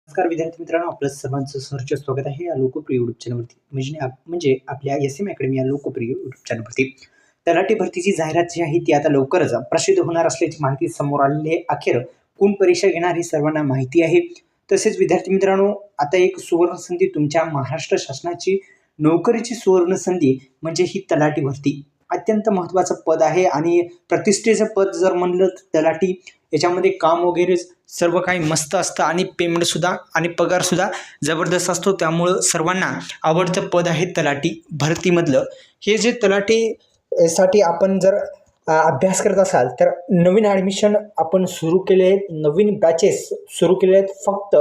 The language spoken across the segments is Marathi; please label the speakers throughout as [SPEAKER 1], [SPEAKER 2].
[SPEAKER 1] नमस्कार विद्यार्थी मित्रांनो, आपलं सर्वांचं सहर्ष स्वागत आहे या लोकप्रिय यूट्यूब चॅनलवरती. म्हणजे आपल्या एस-एम अकॅडमी या लोकप्रिय यूट्यूब चॅनलवरती. तलाठी भरतीची जाहिरात जी आहे ती आता लवकरच प्रसिद्ध होणार असल्याची माहिती समोर आलेली आहे. अखेर कोण परीक्षा घेणार ही सर्वांना माहिती आहे. तसेच विद्यार्थी मित्रांनो, आता एक सुवर्ण संधी तुमच्या महाराष्ट्र शासनाची नोकरीची सुवर्ण संधी म्हणजे ही तलाठी भरती. अत्यंत महत्त्वाचं पद आहे आणि प्रतिष्ठेचं पद जर म्हणलं तर तलाठी याच्यामध्ये काम वगैरे सर्व काही मस्त असतं आणि पेमेंटसुद्धा आणि पगारसुद्धा जबरदस्त असतो. त्यामुळं सर्वांना आवडतं पद आहे तलाठी भरतीमधलं. हे जे तलाठी साठी आपण जर अभ्यास करत असाल तर नवीन ॲडमिशन आपण सुरू केले आहेत, नवीन बॅचेस सुरू केले आहेत. फक्त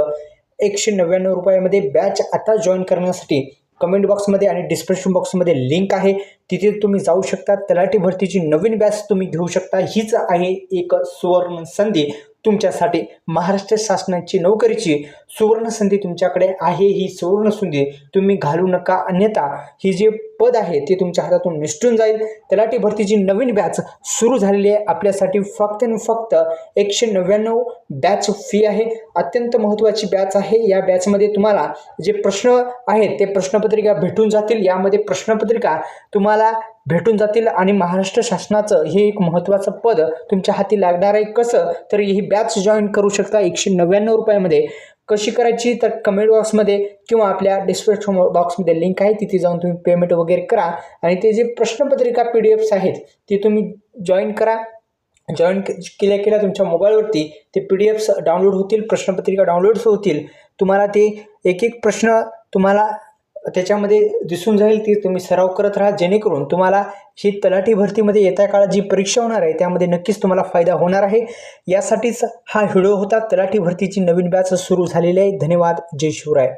[SPEAKER 1] 199 रुपयामध्ये बॅच आता जॉईन करण्यासाठी कमेंट बॉक्समध्ये आणि डिस्क्रिप्शन बॉक्समध्ये लिंक आहे, तिथे तुम्ही जाऊ शकता. तलाठी भरतीची नवीन बॅच तुम्ही घेऊ शकता. हीच आहे एक सुवर्ण संधी तुमच्यासाठी. महाराष्ट्र शासनाची नोकरीची सुवर्ण संधी तुमच्याकडे आहे. ही सुवर्ण संधी तुम्ही घालू नका, अन्यथा ही जे पद आहे ते तुमच्या हातातून निसटून जाईल. तलाठी भरतीची नवीन बॅच सुरू झालेली आहे. आपल्यासाठी फक्त आणि फक्त 199 बॅच फी आहे. अत्यंत महत्त्वाची बॅच आहे. या बॅचमध्ये तुम्हाला जे प्रश्न आहेत ते प्रश्नपत्रिका भेटून जातील. यामध्ये प्रश्नपत्रिका तुम्हाला भेटून जातील आणि महाराष्ट्र शासनाचं हे एक महत्त्वाचं पद तुमच्या हाती लागणार आहे. कसं तर ही बॅच जॉईन करू शकता 199 रुपयामध्ये. कशी करायची तर कमेंट बॉक्समध्ये किंवा आपल्या डिस्क्रिप्शन बॉक्समध्ये लिंक आहे, तिथे जाऊन तुम्ही पेमेंट वगैरे करा आणि ते जे प्रश्नपत्रिका PDFs आहेत ते तुम्ही जॉईन करा. जॉईन केल्या तुमच्या मोबाईलवरती ते PDFs डाउनलोड होतील, प्रश्नपत्रिका डाउनलोड होतील. तुम्हाला ते एक एक प्रश्न तुम्हाला त्याच्यामध्ये दिसून जाईल. ती तुम्ही सराव करत राहा, जेणेकरून तुम्हाला ही तलाठी भरतीमध्ये येत्या काळात जी परीक्षा होणार आहे त्यामध्ये नक्कीच तुम्हाला फायदा होणार आहे. यासाठीच हा व्हिडिओ होता. तलाठी भरतीची नवीन बॅच सुरू झालेली आहे. धन्यवाद. जय शिवराय.